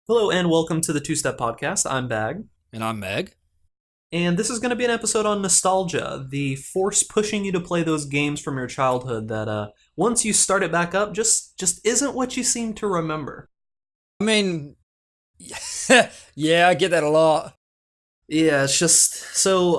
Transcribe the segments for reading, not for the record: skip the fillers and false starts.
Hello and welcome to the Two Step Podcast. I'm Bag, And I'm Meg. and this is going to be an episode on nostalgia, the force pushing you to play those games from your childhood that once you start it back up just isn't what you seem to remember. I mean, yeah, I get that a lot. Yeah, it's just so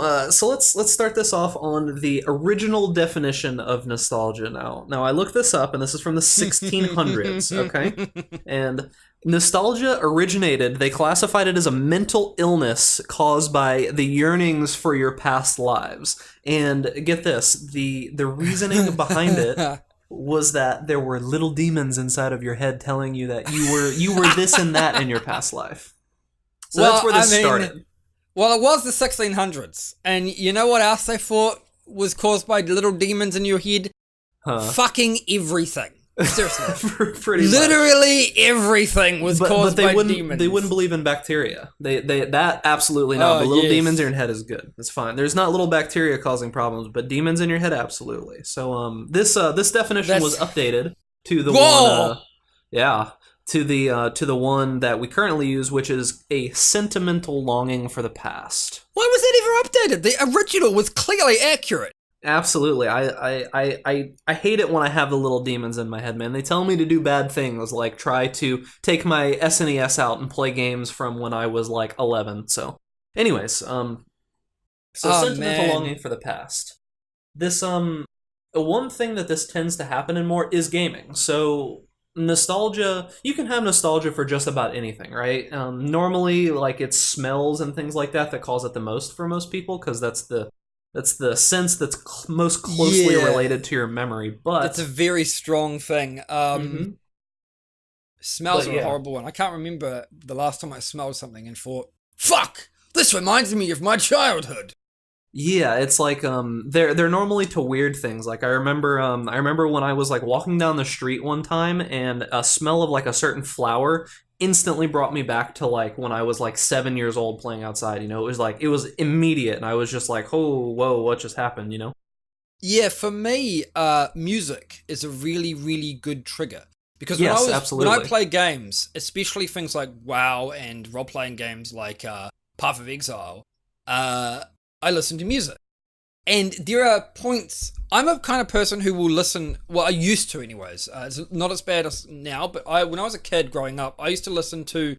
let's start this off on the original definition of nostalgia now. Now I looked this up and this is from the 1600s, okay? And nostalgia originated, they classified it as a mental illness caused by the yearnings for your past lives. And get this, the reasoning behind it was that there were little demons inside of your head telling you that you were this and that in your past life. So that's where this started. Well, it was the 1600s, and you know what else they thought was caused by little demons in your head? Huh. Fucking everything. Seriously. Pretty much. Literally everything was caused by demons. They wouldn't believe in bacteria. They that absolutely not. But little yes. demons in your head is good. It's fine. There's not little bacteria causing problems, but demons in your head absolutely. So this definition was updated to the Whoa! one. To the one that we currently use, which is a sentimental longing for the past. Why was that ever updated? The original was clearly accurate. Absolutely. I hate it when I have the little demons in my head, man. They tell me to do bad things, like try to take my SNES out and play games from when I was like 11. So, anyways, sentimental longing for the past. This one thing that this tends to happen in more is gaming. So nostalgia, you can have nostalgia for just about anything, right? Normally, like it's smells and things like that cause it the most for most people, because that's the sense that's most closely related to your memory. But it's a very strong thing. Smells are a horrible one. I can't remember the last time I smelled something and thought, "Fuck, this reminds me of my childhood." Yeah, it's like they're normally to weird things. Like I remember when I was like walking down the street one time and a smell of like a certain flower instantly brought me back to like when I was like 7 years old playing outside. You know, it was immediate, and I was just like, oh, whoa, what just happened? You know? Yeah, for me, music is a really, really good trigger. Because when I play games, especially things like WoW and role-playing games like Path of Exile, I listen to music. And there are points, I'm a kind of person who will listen, well, I used to anyways. It's not as bad as now, but when I was a kid growing up, I used to listen to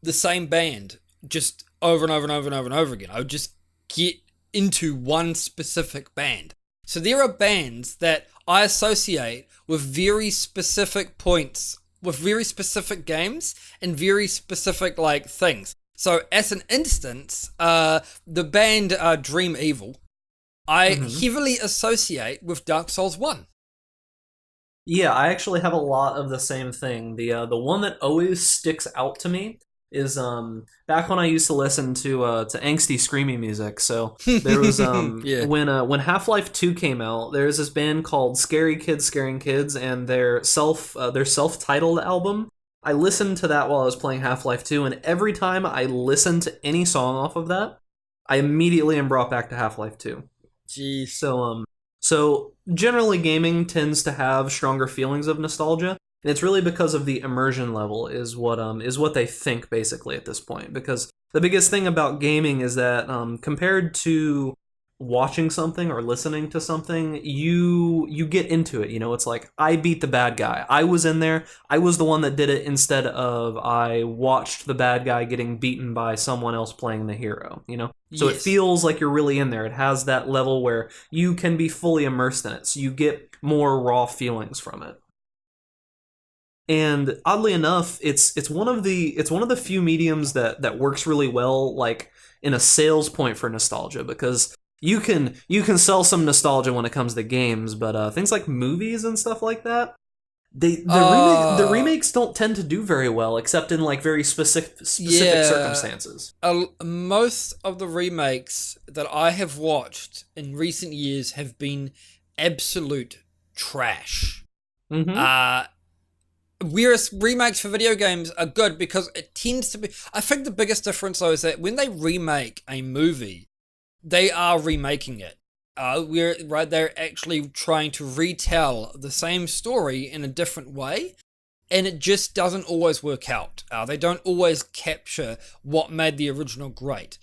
the same band just over and over and over and over and over again. I would just get into one specific band. So there are bands that I associate with very specific points, with very specific games and very specific like things. So, as an instance, the band Dream Evil, I heavily associate with Dark Souls 1. Yeah, I actually have a lot of the same thing. The one that always sticks out to me is back when I used to listen to angsty screamy music. So there was when Half-Life 2 came out, there's this band called Scary Kids Scaring Kids, and their self-titled album. I listened to that while I was playing Half-Life 2, and every time I listen to any song off of that, I immediately am brought back to Half-Life 2. Jeez. So generally gaming tends to have stronger feelings of nostalgia, and it's really because of the immersion level is what they think basically at this point. Because the biggest thing about gaming is that compared to watching something or listening to something, you get into it. You know, it's like I beat the bad guy. I was in there. I was the one that did it instead of I watched the bad guy getting beaten by someone else playing the hero, you know? So It feels like you're really in there. It has that level where you can be fully immersed in it. So you get more raw feelings from it. And oddly enough, it's one of the few mediums that works really well, like in a sales point for nostalgia, because you can sell some nostalgia when it comes to games, but things like movies and stuff like that, the remakes don't tend to do very well, except in like very specific circumstances. Most of the remakes that I have watched in recent years have been absolute trash. Whereas remakes for video games are good because it tends to be... I think the biggest difference though is that when they remake a movie, they are remaking it. They're actually trying to retell the same story in a different way. and it just doesn't always work out. They don't always capture what made the original great.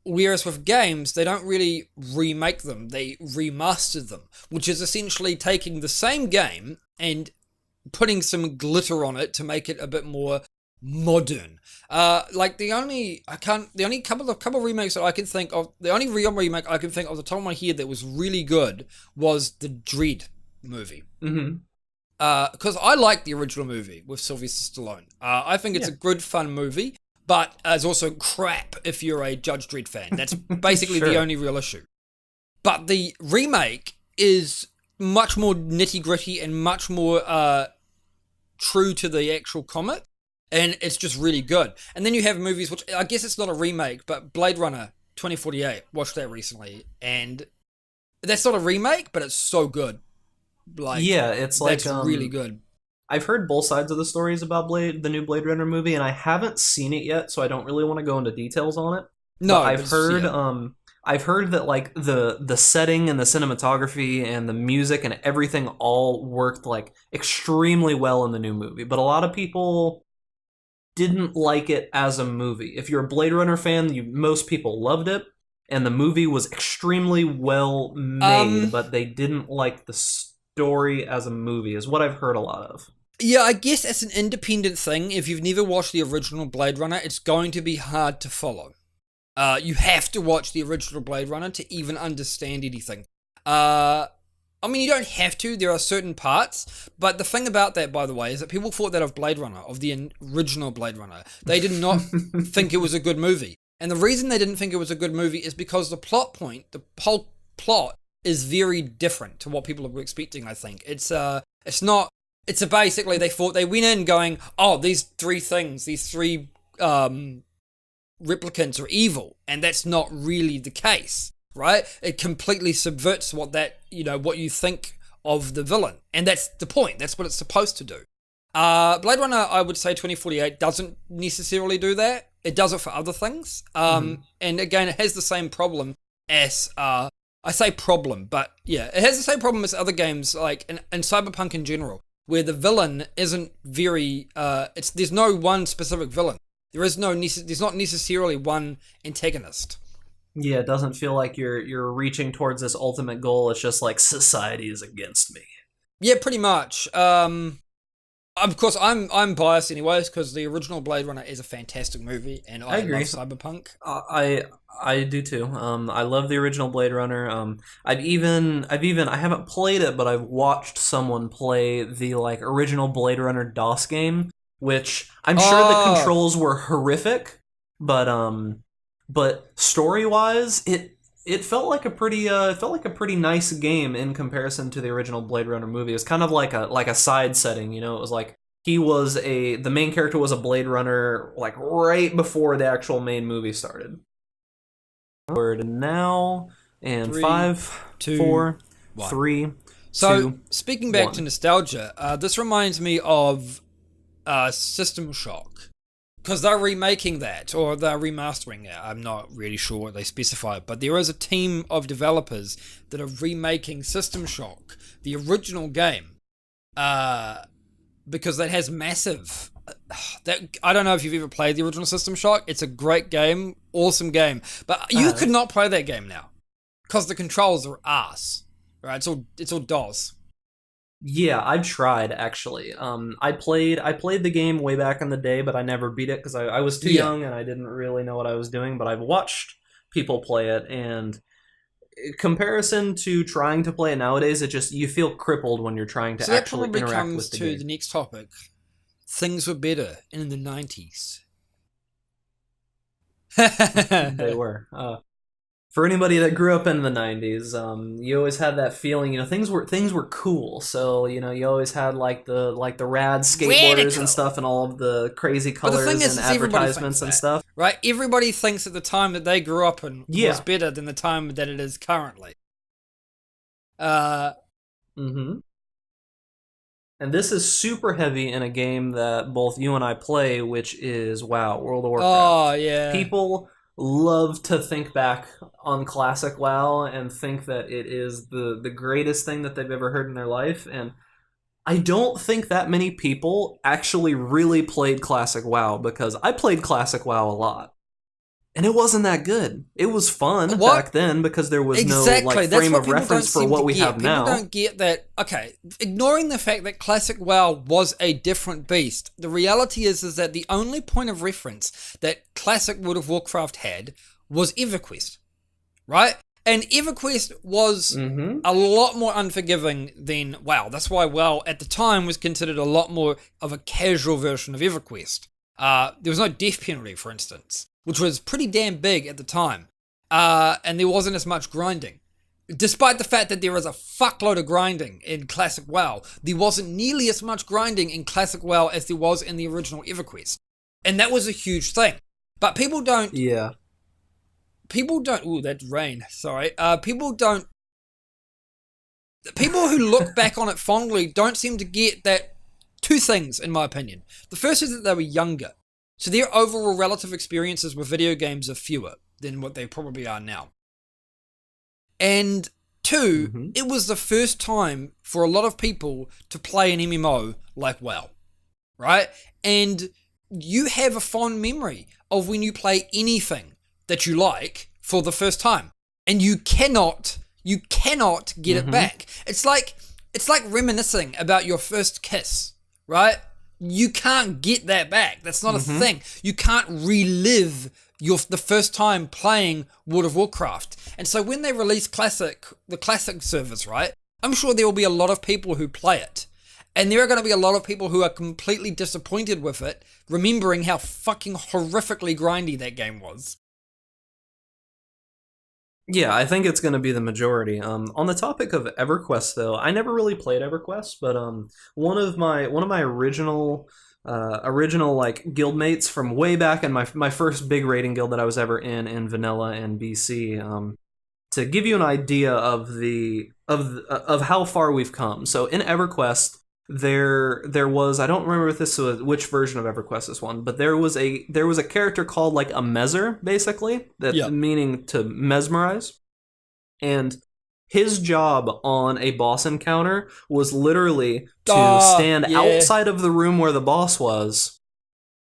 Whereas with games, they don't really remake them, they remaster them, which is essentially taking the same game and putting some glitter on it to make it a bit more modern. The only couple remakes that I can think of, the only real remake I can think of the top of my head that was really good was the Dredd movie. Mm-hmm. Because I like the original movie with Sylvester Stallone. I think it's a good, fun movie, but it's also crap if you're a Judge Dredd fan. That's basically the only real issue. But the remake is much more nitty-gritty and much more true to the actual comic, and it's just really good. And then you have movies, which I guess it's not a remake, but Blade Runner 2048, watched that recently, and that's not a remake, but it's so good. It's really good. I've heard both sides of the stories about the new Blade Runner movie, and I haven't seen it yet, so I don't really want to go into details on it. No, but I've heard that like the setting and the cinematography and the music and everything all worked like extremely well in the new movie, but a lot of people didn't like it as a movie. If you're a Blade Runner fan, most people loved it, and the movie was extremely well made, but they didn't like the story as a movie, is what I've heard a lot of. Yeah, I guess it's an independent thing. If you've never watched the original Blade Runner, it's going to be hard to follow. You have to watch the original Blade Runner to even understand anything. I mean, you don't have to. There are certain parts. But the thing about that, by the way, is that people thought that of Blade Runner, of the original Blade Runner. They did not think it was a good movie. And the reason they didn't think it was a good movie is because the whole plot is very different to what people were expecting, I think. It's basically, they went in going, oh, these three replicants are evil, and that's not really the case, right? It completely subverts what you think of the villain, and that's the point. That's what it's supposed to do. Blade Runner, I would say 2048 doesn't necessarily do that. It does it for other things, and again, it has the same problem as I say problem, but yeah, it has the same problem as other games, like in Cyberpunk in general, where the villain isn't very. There's no one specific villain. There's not necessarily one antagonist. Yeah, it doesn't feel like you're reaching towards this ultimate goal. It's just like society is against me. Yeah, pretty much. Of course, I'm biased anyways because the original Blade Runner is a fantastic movie, and I agree. love Cyberpunk. I do too. I love the original Blade Runner. I haven't played it, but I've watched someone play the like original Blade Runner DOS game, which I'm sure the controls were horrific, but story wise, it felt like a pretty nice game in comparison to the original Blade Runner movie. It's kind of like a side setting, It was like the main character was a Blade Runner like right before the actual main movie started. Word now, and 5, 4, 3. So speaking back to nostalgia, this reminds me of System Shock. Because they're remaking that, or they're remastering it. I'm not really sure what they specify, but there is a team of developers that are remaking System Shock, the original game, because that has massive... I don't know if you've ever played the original System Shock. It's a great game, awesome game, but you could not play that game now, because the controls are ass. Right? It's all DOS. Yeah, I've tried actually. I played the game way back in the day, but I never beat it because I was too young and I didn't really know what I was doing. But I've watched people play it, and in comparison to trying to play it nowadays, you feel crippled when you're trying to actually interact with the game. That probably comes to the next topic. Things were better in the 90s. They were. For anybody that grew up in the 90s, you always had that feeling, things were cool. So, you always had like the rad skateboarders Radical. And stuff and all of the crazy colors and advertisements and stuff. Right? Everybody thinks at the time that they grew up in was better than the time that it is currently. And this is super heavy in a game that both you and I play, which is World of Warcraft. Oh, yeah. People love to think back on classic WoW and think that it is the greatest thing that they've ever heard in their life, and I don't think that many people actually really played Classic WoW, because I played Classic WoW a lot. And it wasn't that good. It was fun back then because there was no like frame of reference for what we have now. People don't get that. Okay, ignoring the fact that Classic WoW was a different beast, the reality is that the only point of reference that Classic World of Warcraft had was EverQuest, right? And EverQuest was a lot more unforgiving than WoW. That's why WoW at the time was considered a lot more of a casual version of EverQuest. There was no death penalty, for instance, which was pretty damn big at the time. And there wasn't as much grinding. Despite the fact that there was a fuckload of grinding in Classic WoW, there wasn't nearly as much grinding in Classic WoW as there was in the original EverQuest. And that was a huge thing. But people don't... Yeah. People don't... Ooh, that's rain. Sorry. People don't... People who look back on it fondly don't seem to get that... Two things, in my opinion. The first is that they were younger. So their overall relative experiences with video games are fewer than what they probably are now. And two, it was the first time for a lot of people to play an MMO like WoW, right? And you have a fond memory of when you play anything that you like for the first time. And you cannot get it back. It's like reminiscing about your first kiss, right? You can't get that back. That's not a thing. You can't relive the first time playing World of Warcraft. And so when they release the Classic service, right, I'm sure there will be a lot of people who play it. And there are going to be a lot of people who are completely disappointed with it, remembering how fucking horrifically grindy that game was. Yeah, I think it's going to be the majority. On the topic of EverQuest, though, I never really played EverQuest, but one of my original like guildmates from way back in my first big raiding guild that I was ever in Vanilla and BC. To give you an idea of of how far we've come. So in EverQuest, there was, I don't remember if this was which version of EverQuest this one, but there was a character called like a Messer, basically, meaning to mesmerize, and his job on a boss encounter was literally to stand outside of the room where the boss was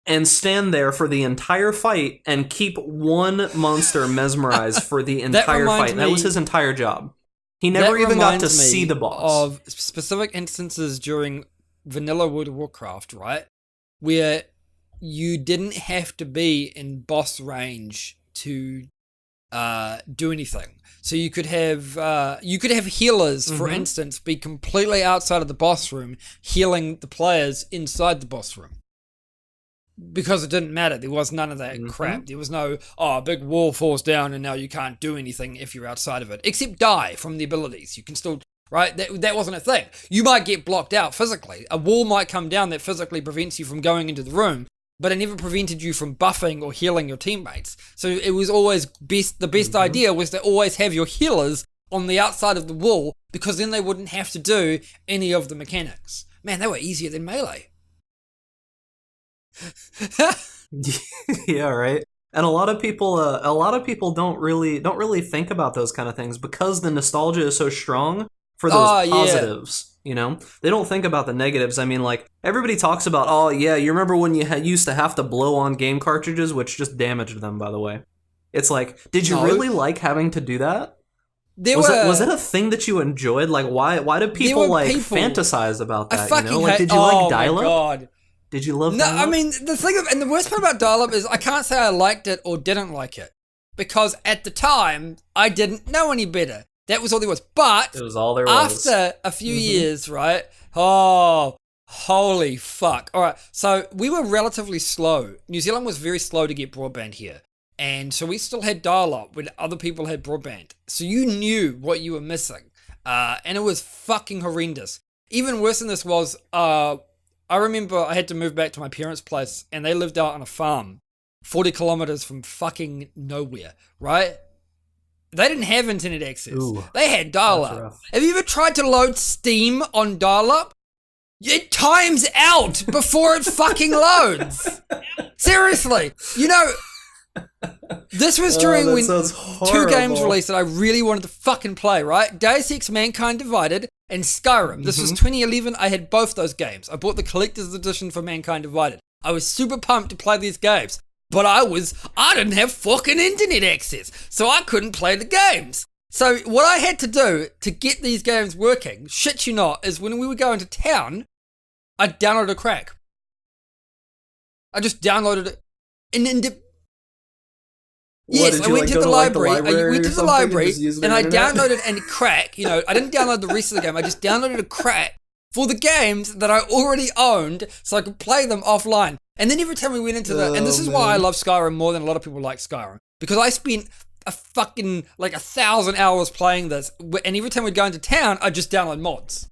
and stand there for the entire fight and keep one monster mesmerized for the entire fight. That was his entire job. He never even got to see the boss. Of specific instances during vanilla World of Warcraft, right? Where you didn't have to be in boss range to do anything. So you could have healers, for instance, be completely outside of the boss room, healing the players inside the boss room. Because it didn't matter. There was none of that crap. There was no, a big wall falls down and now you can't do anything if you're outside of it. Except die from the abilities. You can still, right? That wasn't a thing. You might get blocked out physically. A wall might come down that physically prevents you from going into the room, but it never prevented you from buffing or healing your teammates. So it was always the best idea was to always have your healers on the outside of the wall, because then they wouldn't have to do any of the mechanics. Man, they were easier than Melee. Yeah, right. And a lot of people don't really think about those kind of things because the nostalgia is so strong for those positives. You know, they don't think about the negatives. I mean, like, everybody talks about, oh yeah, you remember when you used to have to blow on game cartridges, which just damaged them, by the way. It's like, did you really like having to do that? Was it a thing that you enjoyed? Like, why do people fantasize about that? You know, like, did you like dial-up? God. Did you love dial-up? No, I mean, the worst part about dial-up is I can't say I liked it or didn't like it, because at the time I didn't know any better. That was all there was. But it was all there was. After a few years, right? Oh, holy fuck. All right. So we were relatively slow. New Zealand was very slow to get broadband here. And so we still had dial-up when other people had broadband. So you knew what you were missing. And it was fucking horrendous. Even worse than this was, I remember I had to move back to my parents' place, and they lived out on a farm 40 kilometers from fucking nowhere, right? They didn't have internet access. Ooh, they had dial-up. Have you ever tried to load Steam on dial-up? It times out before it fucking loads. Seriously. You know, This was during when two games horrible. released that I really wanted to fucking play, right? Deus Ex Mankind Divided and Skyrim. This was 2011. I had both those games. I bought the collector's edition for Mankind Divided. I was super pumped to play these games, but I didn't have fucking internet access, so I couldn't play the games. So what I had to do to get these games working, shit you not, is when we would go into town, I'd download a crack. I just downloaded it and then yes, I went to the library. I went to the library and I downloaded a crack. You know, I didn't download the rest of the game. I just downloaded a crack for the games that I already owned so I could play them offline. And then every time we went into and this is why I love Skyrim more than a lot of people like Skyrim, because I spent a fucking 1,000 hours playing this, and every time we'd go into town, I'd just download mods.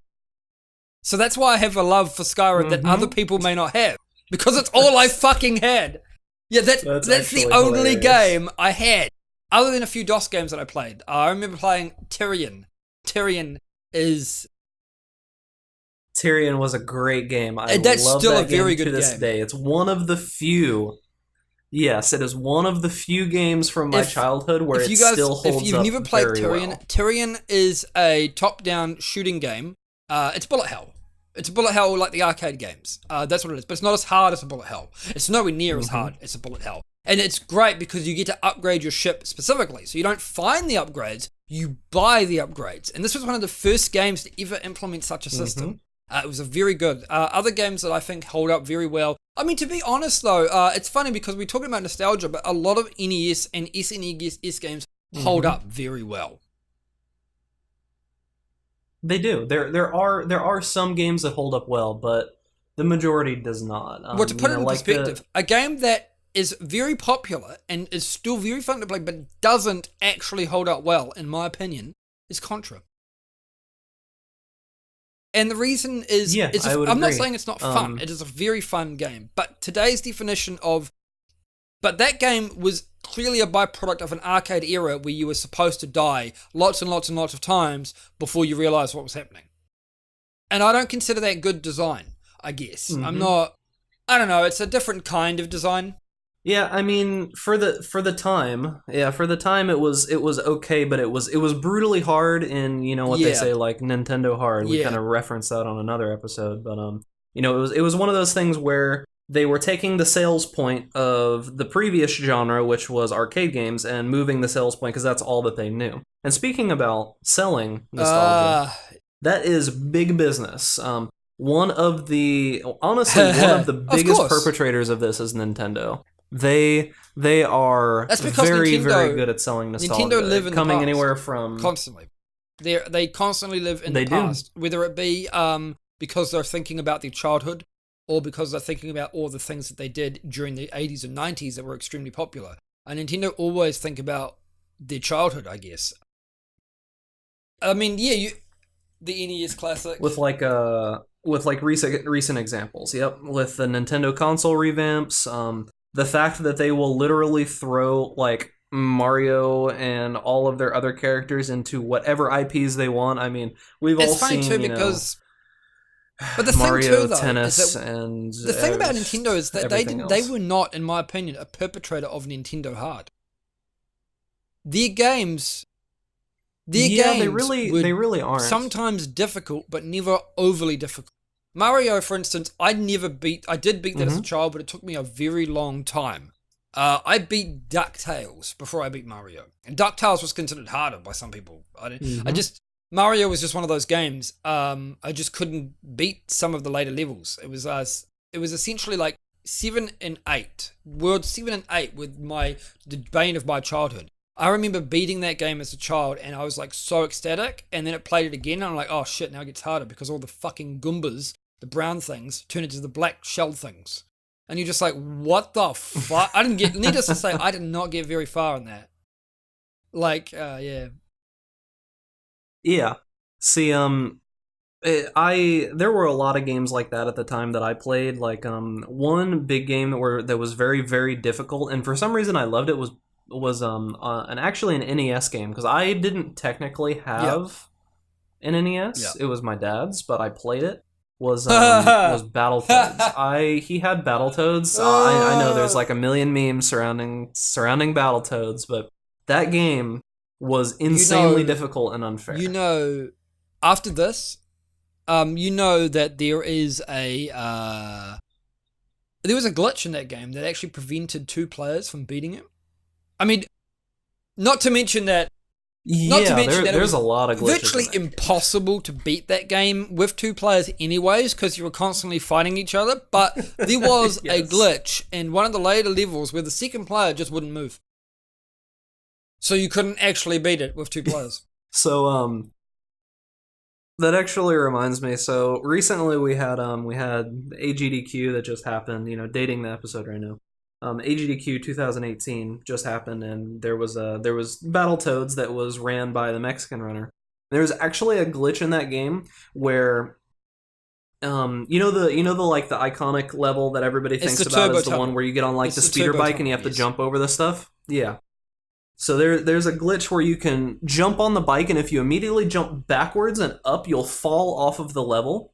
So that's why I have a love for Skyrim that other people may not have, because it's all I fucking had. Yeah, that's the only game I had, other than a few DOS games that I played. I remember playing Tyrion. Tyrion was a great game. That's love still that a very game good to this game. day. It's one of the few. Yes, it is one of the few games from my childhood where it still holds up. If you've never played Tyrion, well. Tyrion is a top-down shooting game. It's bullet hell. It's a bullet hell like the arcade games. That's what it is. But it's not as hard as a bullet hell. It's nowhere near as hard as a bullet hell. And it's great because you get to upgrade your ship specifically. So you don't find the upgrades, you buy the upgrades. And this was one of the first games to ever implement such a system. It was a very good. Other games that I think hold up very well. I mean, to be honest though, it's funny because we're talking about nostalgia, but a lot of NES and SNES games hold up very well. They do. There are some games that hold up well, but the majority does not. Well, to put it in perspective, a game that is very popular and is still very fun to play, but doesn't actually hold up well, in my opinion, is Contra. And the reason is, I'm not saying it's not fun. It is a very fun game. But today's definition but that game was clearly a byproduct of an arcade era where you were supposed to die lots and lots and lots of times before you realized what was happening. And I don't consider that good design, I guess. I don't know, it's a different kind of design. Yeah, I mean, for the time it was okay, but it was brutally hard in, what they say, like Nintendo hard. We kind of referenced that on another episode, but it was one of those things where they were taking the sales point of the previous genre, which was arcade games, and moving the sales point because that's all that they knew. And speaking about selling nostalgia, that is big business. One of the biggest perpetrators of this is Nintendo. They are very, very good at selling nostalgia. Nintendo live in coming the past, anywhere from constantly. They constantly live in the past, whether it be because they're thinking about their childhood, or because they're thinking about all the things that they did during the 80s and 90s that were extremely popular. And Nintendo always think about their childhood, I guess. I mean, the NES Classic with recent examples. Yep, with the Nintendo console revamps. The fact that they will literally throw like Mario and all of their other characters into whatever IPs they want. I mean, we've all seen because. But the Mario, thing too, though, Tennis, is that and the thing about Nintendo is that they were not, in my opinion, a perpetrator of Nintendo hard. Their games, they really aren't. Sometimes difficult, but never overly difficult. Mario, for instance, I did beat that as a child, but it took me a very long time. I beat DuckTales before I beat Mario, and DuckTales was considered harder by some people. Mario was just one of those games. I just couldn't beat some of the later levels. It was essentially like 7 and 8, World 7 and 8 with the bane of my childhood. I remember beating that game as a child, and I was like so ecstatic. And then it played it again, and I'm like, oh shit, now it gets harder because all the fucking Goombas, the brown things, turn into the black shell things, and you're just like, what the fuck? I didn't get. Needless to say, I did not get very far in that. Yeah. See, there were a lot of games like that at the time that I played. Like, one big game that was very, very difficult, and for some reason I loved it was actually an NES game, because I didn't technically have an NES. It was my dad's, but I played it. was Battletoads. He had Battletoads. I know there's like a million memes surrounding Battletoads, but that game was insanely difficult and unfair. After this, that there was a glitch in that game that actually prevented 2 players from beating it. I mean, not to mention that there's a lot of glitches. Virtually impossible to beat that game with 2 players anyways, because you were constantly fighting each other. But there was a glitch in one of the later levels where the second player just wouldn't move. So you couldn't actually beat it with 2 players. So, that actually reminds me. So recently we had AGDQ that just happened, dating the episode right now. AGDQ 2018 just happened, and there was Battletoads that was ran by the Mexican runner. There was actually a glitch in that game where, the iconic level that everybody thinks about is the one where you get on like the speeder bike and you have to jump over the stuff. Yeah. So there's a glitch where you can jump on the bike, and if you immediately jump backwards and up, you'll fall off of the level,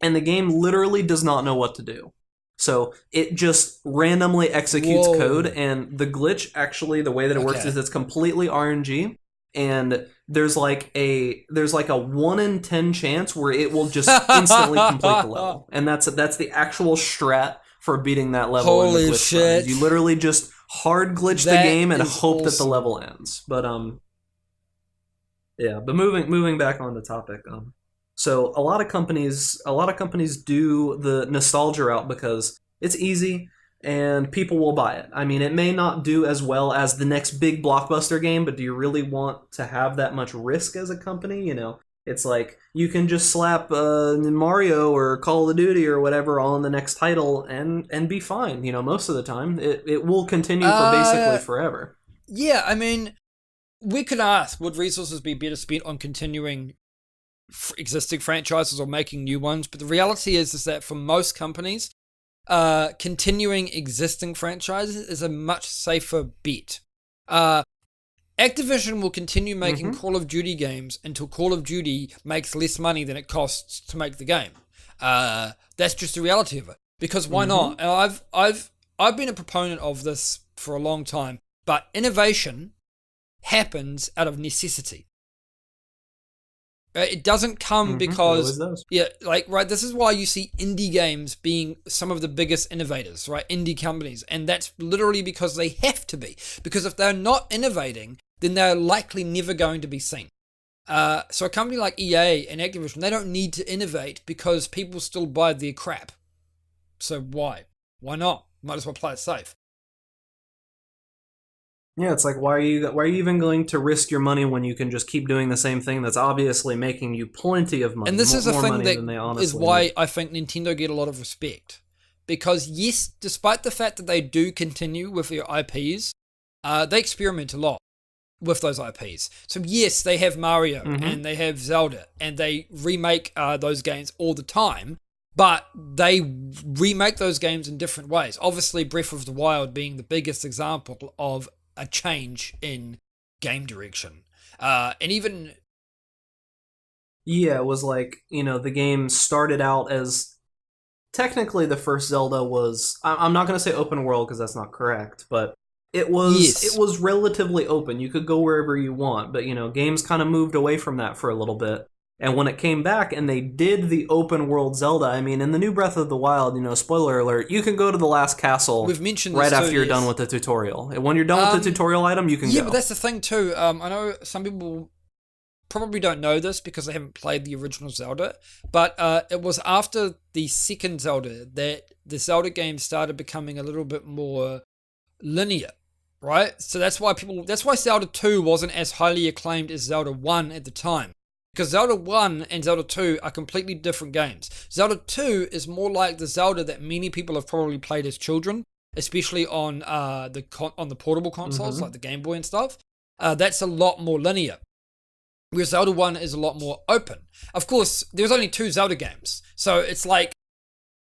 and the game literally does not know what to do. So it just randomly executes code, and the glitch, actually, the way that it works is it's completely RNG, and there's like a 1 in 10 chance where it will just instantly complete the level, and that's the actual strat for beating that level. Holy shit! You literally just hard glitch the game and hope that the level ends. But but moving back on the topic, so a lot of companies do the nostalgia route because it's easy and people will buy it. I mean, it may not do as well as the next big blockbuster game, but do you really want to have that much risk as a company? It's like you can just slap Mario or Call of Duty or whatever on the next title and be fine. Most of the time it will continue for basically forever. Yeah, I mean, we could ask, would resources be better spent on continuing existing franchises or making new ones? But the reality is that for most companies, continuing existing franchises is a much safer bet. Activision will continue making Call of Duty games until Call of Duty makes less money than it costs to make the game. That's just the reality of it. Because why not? And I've been a proponent of this for a long time, but innovation happens out of necessity. It doesn't come because this is why you see indie games being some of the biggest innovators, right? Indie companies, and that's literally because they have to be. Because if they're not innovating, then they're likely never going to be seen. So a company like EA and Activision, they don't need to innovate because people still buy their crap. So why? Why not? Might as well play it safe. Yeah, it's like, why are you even going to risk your money when you can just keep doing the same thing that's obviously making you plenty of money? And this is a thing that is why I think Nintendo get a lot of respect. Because yes, despite the fact that they do continue with their IPs, they experiment a lot with those IPs. So yes, they have Mario and they have Zelda, and they remake those games all the time, but they remake those games in different ways. Obviously, Breath of the Wild being the biggest example of a change in game direction. And even... Yeah, it was like, the game started out as... Technically, the first Zelda was... I'm not going to say open world because that's not correct, but it was relatively open. You could go wherever you want, but, games kind of moved away from that for a little bit. And when it came back and they did the open world Zelda, I mean, in the new Breath of the Wild, spoiler alert, you can go to the last castle right after you're done with the tutorial. And when you're done with the tutorial item, you can go. Yeah, but that's the thing too. I know some people probably don't know this because they haven't played the original Zelda, but it was after the second Zelda that the Zelda game started becoming a little bit more linear, right? So that's why Zelda 2 wasn't as highly acclaimed as Zelda 1 at the time. Because Zelda 1 and Zelda 2 are completely different games. Zelda 2 is more like the Zelda that many people have probably played as children, especially on the portable consoles like the Game Boy and stuff. That's a lot more linear. Whereas Zelda 1 is a lot more open. Of course, there's only 2 Zelda games, so it's like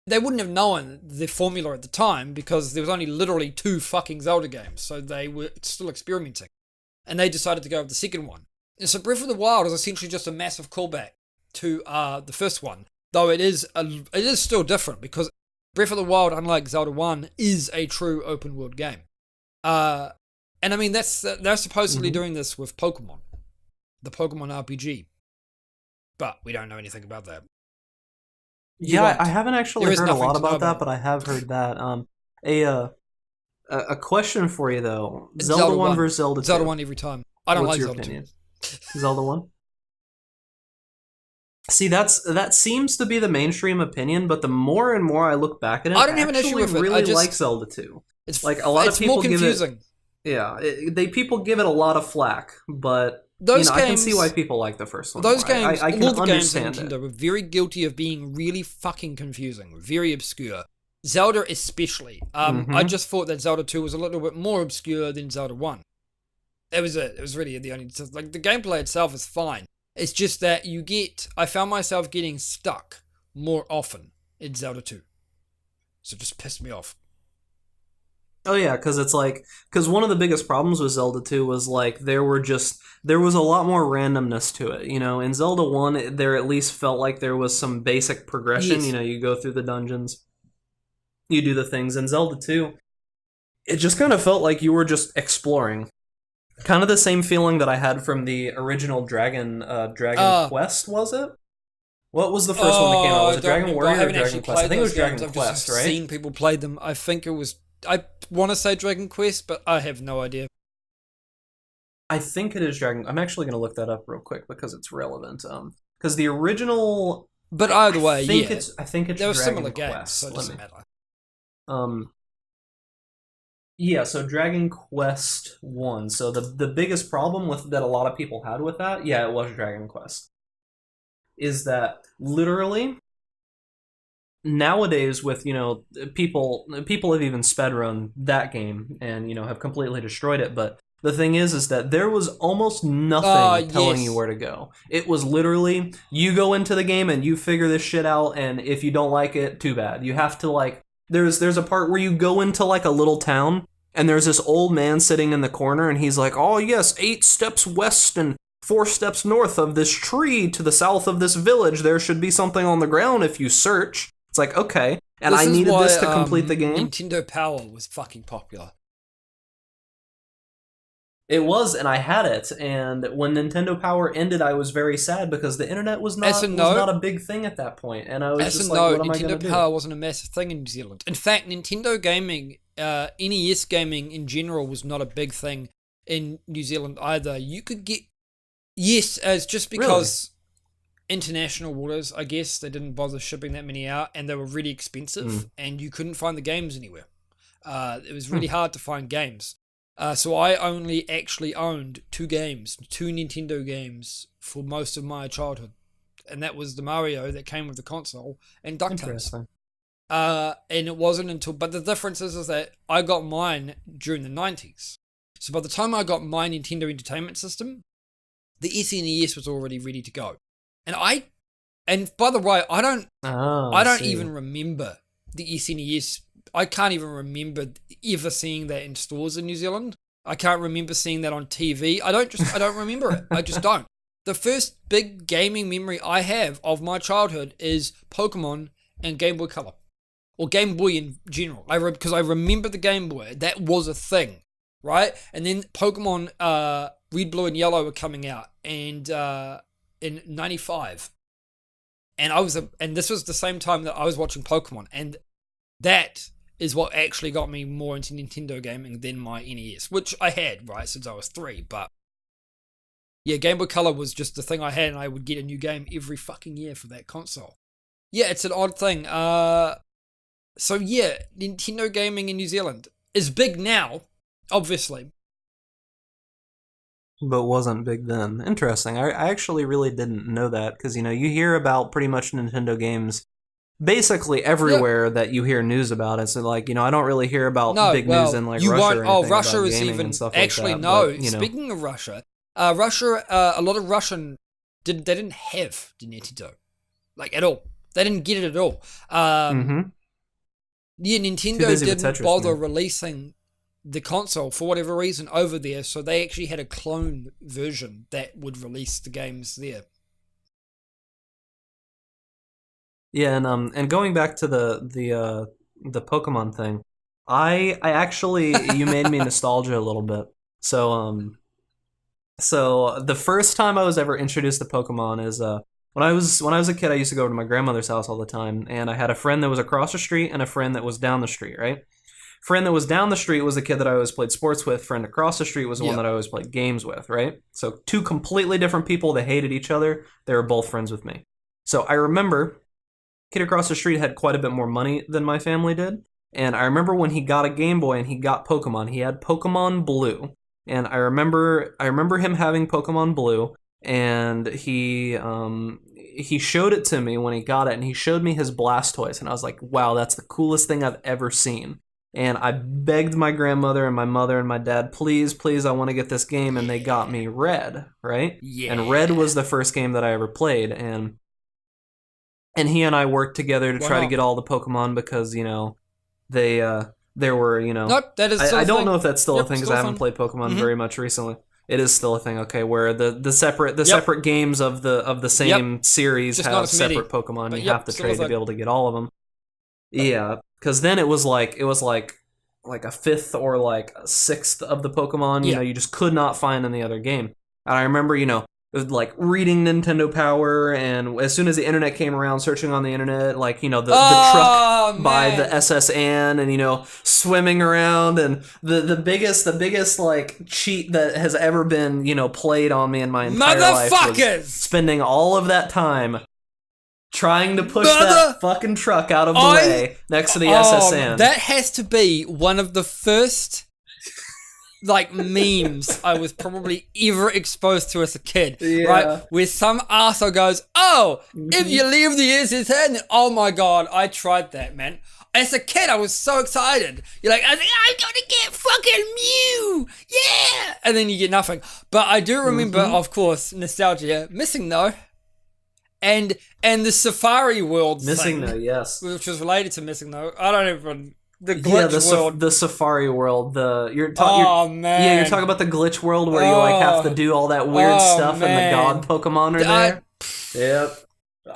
they wouldn't have known the formula at the time because there was only literally 2 fucking Zelda games, so they were still experimenting. And they decided to go with the second one. And so Breath of the Wild is essentially just a massive callback to the first one. Though it is still different because Breath of the Wild, unlike Zelda 1, is a true open world game. And I mean, they're supposedly doing this with Pokemon, the Pokemon RPG. But we don't know anything about that. I haven't actually heard a lot about that, but I have heard that. A question for you though: Zelda 1 versus Zelda 2. Zelda 1 every time. I don't like Zelda 2. Zelda 1. See, that seems to be the mainstream opinion, but the more and more I look back at it, I don't have an issue with it. Really like Zelda 2. It's like a lot of people more confusing. People give it a lot of flack, but games, I can see why people like the first one. Those games, I can all the games understand on Nintendo were very guilty of being really fucking confusing, very obscure. Zelda especially. I just thought that Zelda 2 was a little bit more obscure than Zelda 1. It was really the only, like, the gameplay itself is fine. It's just that I found myself getting stuck more often in Zelda 2. So it just pissed me off. Oh yeah, because one of the biggest problems with Zelda 2 was like there was a lot more randomness to it. In Zelda 1, there at least felt like there was some basic progression. Yes. You go through the dungeons, you do the things. In Zelda 2, it just kind of felt like you were just exploring. Kind of the same feeling that I had from the original Dragon Quest, was it? What was the first one that came out? Was it Dragon Warrior or Dragon Quest? I think it was Dragon Quest, right? I've seen people play them. I think it was... I want to say Dragon Quest, but I have no idea. I think it is Dragon... I'm actually going to look that up real quick because it's relevant. Because the original... But either way, I think it's there were Dragon similar Quest. games, so it doesn't matter. Yeah, so Dragon Quest 1. So the biggest problem that a lot of people had with that, it was Dragon Quest, is that literally nowadays with, people have even speedrun that game and, have completely destroyed it, but the thing is that there was almost nothing telling you where to go. It was literally, you go into the game and you figure this shit out, and if you don't like it, too bad. You have to, like, there's a part where you go into, like, a little town, and there's this old man sitting in the corner, and he's like, oh yes, 8 steps west and 4 steps north of this tree to the south of this village, there should be something on the ground if you search. It's like, okay. And I needed this to complete the game. Nintendo Power was fucking popular. It was, and I had it. And when Nintendo Power ended, I was very sad because the internet was not a big thing at that point. And I was just like, what am I going to do? Nintendo Power wasn't a massive thing in New Zealand. In fact, Nintendo gaming, NES gaming in general was not a big thing in New Zealand either. You could get... Yes, as just because... International waters, I guess. They didn't bother shipping that many out, and they were really expensive, and you couldn't find the games anywhere. It was really hard to find games. So I only actually owned 2 Nintendo games for most of my childhood. And that was the Mario that came with the console and DuckTales. And it wasn't until... But the difference is that I got mine during the 90s. So by the time I got my Nintendo Entertainment System, the SNES was already ready to go. And by the way, I don't even remember the SNES. I can't even remember ever seeing that in stores in New Zealand. I can't remember seeing that on TV. I don't remember it. I just don't. The first big gaming memory I have of my childhood is Pokemon and Game Boy Color. Or Game Boy in general. Because I remember the Game Boy. That was a thing. Right? And then Pokemon Red, Blue, and Yellow were coming out. And... in 95, and this was the same time that I was watching Pokemon, and that is what actually got me more into Nintendo gaming than my NES, which I had, right, since I was 3, but yeah, Game Boy Color was just the thing I had, and I would get a new game every fucking year for that console. Yeah, it's an odd thing. So yeah, Nintendo gaming in New Zealand is big now, obviously, but wasn't big then. Interesting. I actually really didn't know that, because, you hear about pretty much Nintendo games basically everywhere that you hear news about it. So, like, I don't really hear about big news in, like, Russia or anything Russia about is gaming even... and stuff actually, like that. no. But, Speaking of Russia, a lot of Russian... They didn't have the Nintendo. Like, at all. They didn't get it at all. Yeah, Nintendo didn't bother releasing the console for whatever reason over there, so they actually had a clone version that would release the games there. Yeah, and going back to the Pokemon thing, I actually you made me nostalgia a little bit. So so the first time I was ever introduced to Pokemon is when I was a kid I used to go to my grandmother's house all the time, and I had a friend that was across the street and a friend that was down the street, right? Friend that was down the street was the kid that I always played sports with. Friend across the street was the one that I always played games with, right? So two completely different people that hated each other. They were both friends with me. So I remember kid across the street had quite a bit more money than my family did. And I remember when he got a Game Boy and he got Pokemon, he had Pokemon Blue. And I remember him having Pokemon Blue, and he showed it to me when he got it, and he showed me his Blastoise, and I was like, wow, that's the coolest thing I've ever seen. And I begged my grandmother and my mother and my dad, please, please, I want to get this game, and they got me Red, right? Yeah. And Red was the first game that I ever played, and he and I worked together to try to get all the Pokemon because, you know, there were, you know... Nope, that is still I a don't thing. know if that's still a thing because I haven't fun. played Pokemon very much recently. It is still a thing, okay, where the separate games of the same series Just not have as many. separate Pokemon. But You have to still trade a to thing. be able to get all of them. Yeah, because then it was like a fifth or like a sixth of the Pokemon, you know, you just could not find in the other game. And I remember, you know, like reading Nintendo Power, and as soon as the internet came around, searching on the internet, like, you know, the truck by the SSN, and, you know, swimming around, and the biggest like cheat that has ever been, you know, played on me in my entire life was spending all of that time trying to push that fucking truck out of the way next to the SSN. That has to be one of the first like memes I was probably ever exposed to as a kid, right? Where some arsehole goes, if you leave the SSN, then, oh my god, I tried that, man. As a kid, I was so excited. You're like, I'm gonna get fucking Mew, yeah! And then you get nothing. But I do remember, of course, nostalgia, Missing No, and the Safari World Missing thing, No, yes. which was related to Missing No. I don't even... The glitch world. The Safari World. You're man. Yeah, you're talking about the glitch world where you like have to do all that weird stuff, and the god Pokemon are there. Yep.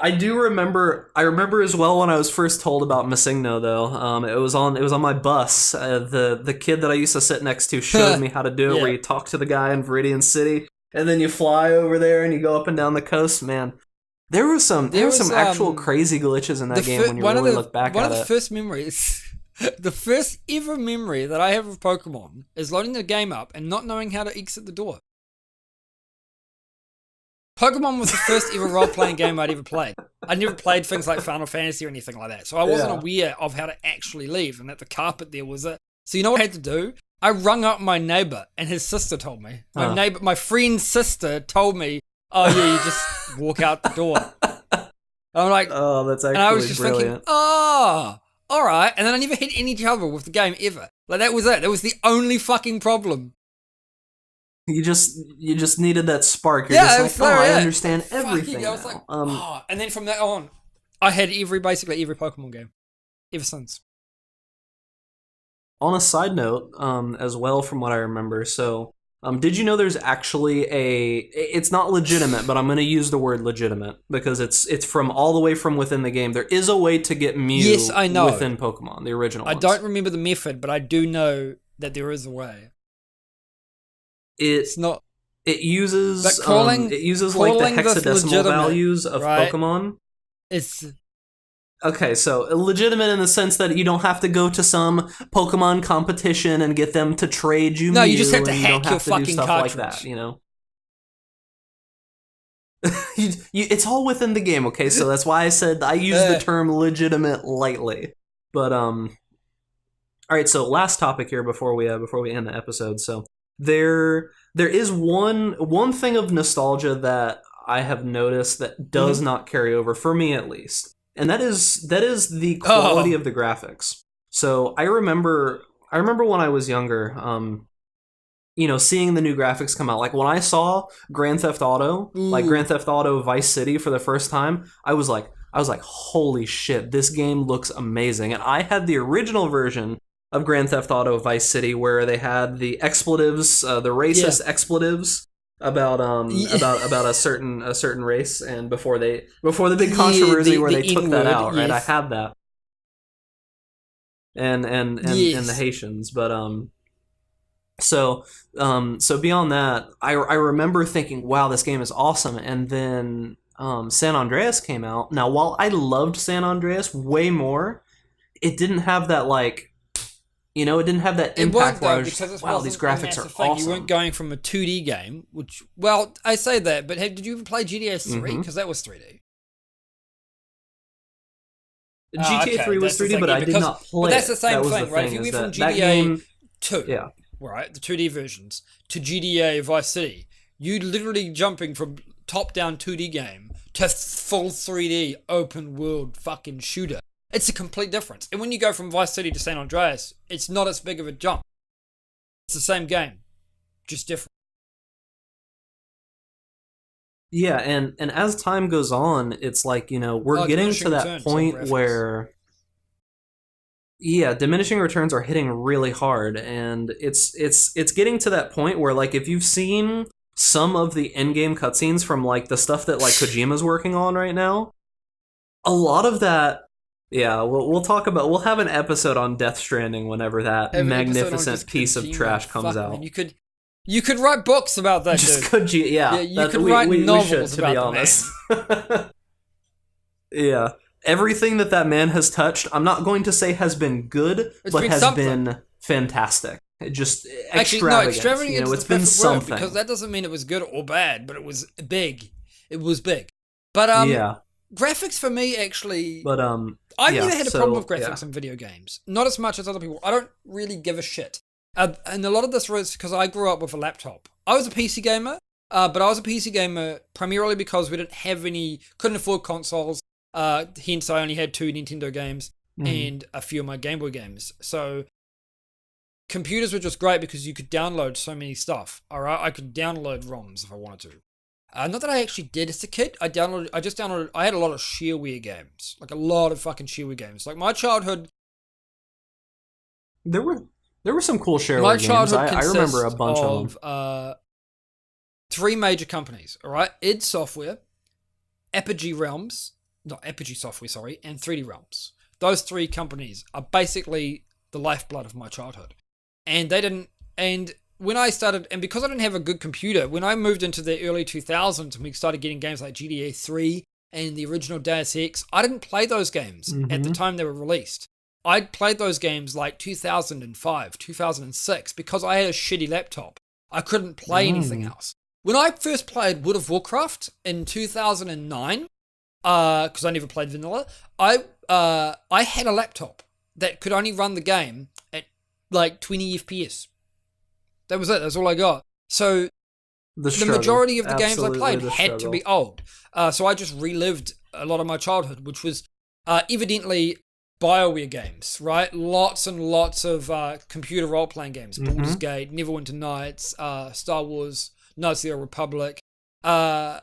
I do remember. I remember as well when I was first told about Missing No, though. It was on my bus. The kid that I used to sit next to showed me how to do it, where you talk to the guy in Viridian City, and then you fly over there and you go up and down the coast. Man, there was some actual crazy glitches in that game when you really look back at it. One of the first memories. The first ever memory that I have of Pokemon is loading the game up and not knowing how to exit the door. Pokemon was the first ever role-playing game I'd ever played. I'd never played things like Final Fantasy or anything like that, so I wasn't aware of how to actually leave, and that the carpet there was it. So you know what I had to do? I rung up my neighbor, and his sister told me. My friend's sister told me, oh yeah, you just walk out the door. And I'm like, oh, that's actually and I was just brilliant. Thinking, alright, and then I never had any trouble with the game ever. Like, that was it. That was the only fucking problem. You just needed that spark. You're just like, I understand everything now. I was like, and then from that on, I had basically every Pokemon game ever since. On a side note, as well, from what I remember, so did you know there's actually it's not legitimate, but I'm going to use the word legitimate because it's from all the way from within the game. There is a way to get Mew within Pokemon, the original ones. I don't remember the method, but I do know that there is a way. It's not. It uses like the hexadecimal values of Pokemon. It's okay, so legitimate in the sense that you don't have to go to some Pokemon competition and get them to trade you. No, you just have to hack your fucking cartridge. Like that, you know. It's all within the game, okay? So that's why I said I use the term legitimate lightly. But all right. So last topic here before we end the episode. So there is one thing of nostalgia that I have noticed that does not carry over, for me at least, and that is the quality of the graphics. So I remember when I was younger, you know, seeing the new graphics come out. Like when I saw Grand Theft Auto, like Grand Theft Auto Vice City for the first time, I was like, holy shit, this game looks amazing. And I had the original version of Grand Theft Auto Vice City where they had the expletives, the racist expletives about a certain race, and before the big controversy where they took that out, right? I yes. had that, and the Yes. Haitians, but so beyond that, I remember thinking, wow, this game is awesome, and then San Andreas came out. Now, while I loved San Andreas way more, it didn't have that it didn't have that It impact won't where I though, was just because like, it wow, these wasn't a graphics are massive thing. You weren't awesome. going from a 2D game, which, well, I say that, but did you ever play GTA 3? Mm-hmm. Because that was 3D. GTA Okay, 3 was that's the 3D, thing. but Yeah, I did because not but play that's the it. same That was the thing, right? If thing, you is went from that GTA game, 2, yeah. right, the 2D versions, to GTA Vice City, you literally jumping from top-down 2D game to full 3D open world fucking shooter. It's a complete difference. And when you go from Vice City to San Andreas, it's not as big of a jump. It's the same game, just different. Yeah, and as time goes on, it's like, we're getting to Diminishing that returns on point graphics. where, yeah, diminishing returns are hitting really hard, and it's getting to that point where, like, if you've seen some of the in-game cutscenes from, like, the stuff that, like, Kojima's working on right now, a lot of that, yeah, we'll have an episode on Death Stranding whenever that Have an episode on magnificent just piece of Kojima. trash comes Fuck, man, out. you could write books about that Just dude. Kojima, Yeah, yeah, you that could we, write we, we should, novels to be about the honest. man. Yeah. Everything that man has touched, I'm not going to say has been good, It's but been has something. been fantastic. Just Actually, no, extravagant. extravagant is It's the been perfect word because something. that doesn't mean it was good or bad, but it was big. It was big. But Yeah. graphics for me actually, But I've yeah, never had a problem with so yeah. graphics in video games. Not as much as other people. I don't really give a shit. And a lot of this was because I grew up with a laptop. I was a PC gamer, but I was a PC gamer primarily because we couldn't afford consoles. Hence, I only had 2 Nintendo games and a few of my Game Boy games. So computers were just great because you could download so many stuff. All right, I could download ROMs if I wanted to. Not that I actually did as a kid. I had a lot of shareware games, like a lot of fucking shareware games. Like my childhood There were some cool My shareware games. childhood I remember a consists bunch of them. of 3 major companies. All right, id Software, Apogee Realms, not Apogee Software, sorry, and 3D Realms. Those 3 companies are basically the lifeblood of my childhood, and they didn't. And when I started, and because I didn't have a good computer, when I moved into the early 2000s and we started getting games like GTA 3 and the original Deus Ex, I didn't play those games at the time they were released. I'd played those games like 2005, 2006 because I had a shitty laptop. I couldn't play anything else. When I first played World of Warcraft in 2009, because I never played vanilla, I had a laptop that could only run the game at like 20 FPS. That was it. That's all I got. So the majority of the games I played had to be old. So I just relived a lot of my childhood, which was evidently BioWare games, right? Lots and lots of computer role-playing games. Baldur's Gate, Neverwinter Nights, Star Wars, Knights of the Old Republic. Knights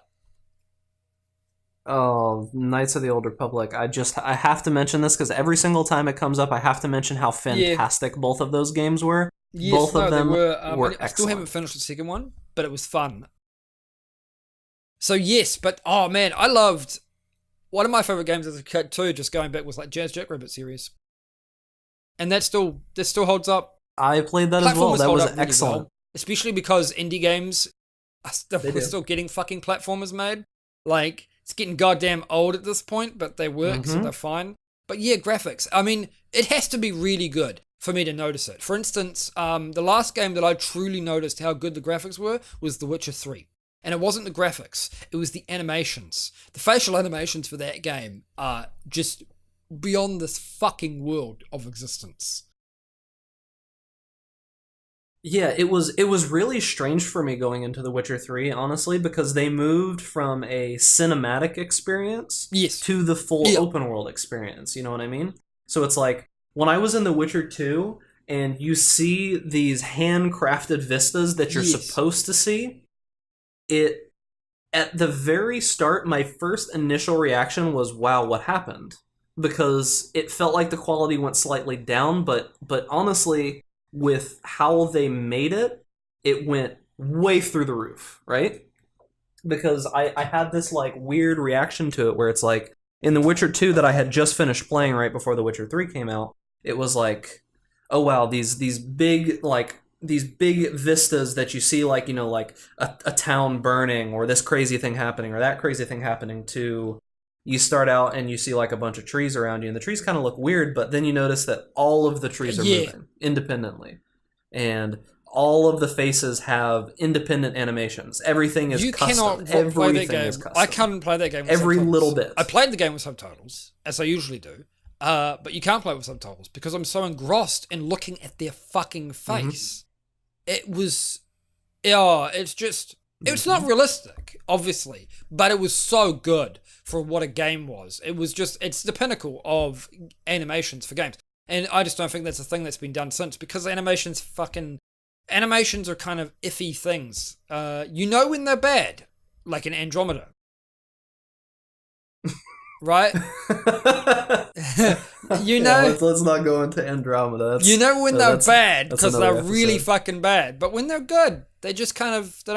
of the Old Republic. I have to mention this because every single time it comes up, I have to mention how fantastic both of those games were. Yes, both of them were I still haven't finished the second one, but it was fun. So yes, but oh man, I loved one of my favorite games as a kid too. Just going back was like Jazz Jackrabbit series, and that still holds up. I played that as well. That was excellent, well, especially because indie games we're still getting fucking platformers made. Like it's getting goddamn old at this point, but they work, so they're fine. But yeah, graphics. I mean, it has to be really good for me to notice it. For instance, the last game that I truly noticed how good the graphics were was The Witcher 3. And it wasn't the graphics, it was the animations. The facial animations for that game are just beyond this fucking world of existence. Yeah, it was really strange for me going into The Witcher 3, honestly, because they moved from a cinematic experience to the full open world experience, you know what I mean? So it's like, when I was in The Witcher 2, and you see these handcrafted vistas that you're supposed to see, at the very start, my first initial reaction was, wow, what happened? Because it felt like the quality went slightly down, but honestly, with how they made it, it went way through the roof, right? Because I had this like weird reaction to it where it's like in The Witcher 2 that I had just finished playing right before The Witcher 3 came out, it was like, oh wow, these big vistas that you see, like, you know, like a town burning or this crazy thing happening or that crazy thing happening, to you start out and you see like a bunch of trees around you and the trees kind of look weird, but then you notice that all of the trees are moving independently. And all of the faces have independent animations. Everything is custom. Everything is custom. I can't play that game with every subtitles. Little bit. I played the game with subtitles, as I usually do. But you can't play it with subtitles because I'm so engrossed in looking at their fucking face. It was... it's just... It's not realistic, obviously, but it was so good for what a game was. It was just... It's the pinnacle of animations for games. And I just don't think that's a thing that's been done since, because animations are kind of iffy things. You know when they're bad, like in Andromeda. Right? You know... Yeah, let's not go into Andromeda. You know when they're bad, because they're really fucking bad. But when they're good, they just kind of... They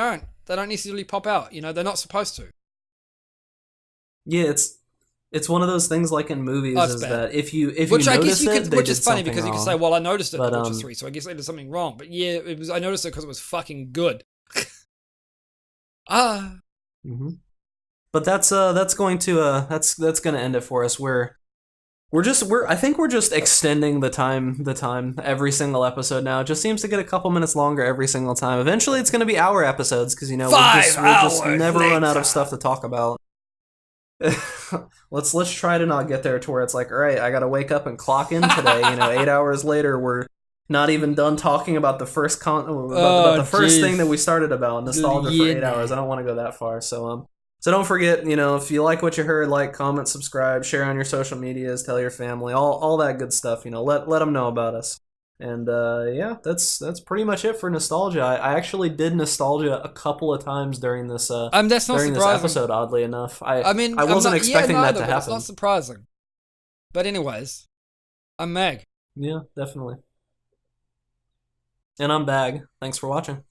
don't necessarily pop out. You know, they're not supposed to. Yeah, it's one of those things like in movies is bad. That if you which you I notice guess you it, could, which is funny because wrong. You can say, well, I noticed it in The Witcher 3, so I guess they did something wrong. But yeah, I noticed it because it was fucking good. But that's going to that's going to end it for us. I think we're just extending the time every single episode now. It just seems to get a couple minutes longer every single time. Eventually it's going to be hour episodes because, you know, we'll just never run out of stuff to talk about. Let's try to not get there to where it's like, all right, I gotta wake up and clock in today. You know, 8 hours later, we're not even done talking about the first about the first thing that we started about, nostalgia for 8 hours. I don't want to go that far. So don't forget, you know, if you like what you heard, like, comment, subscribe, share on your social medias, tell your family, all that good stuff. You know, let them know about us. And yeah, that's pretty much it for nostalgia. I actually did nostalgia a couple of times during this that's not during surprising. this episode. Oddly enough, I I wasn't expecting that to happen. It's not surprising. But anyways, I'm Meg. Yeah, definitely. And I'm Bag. Thanks for watching.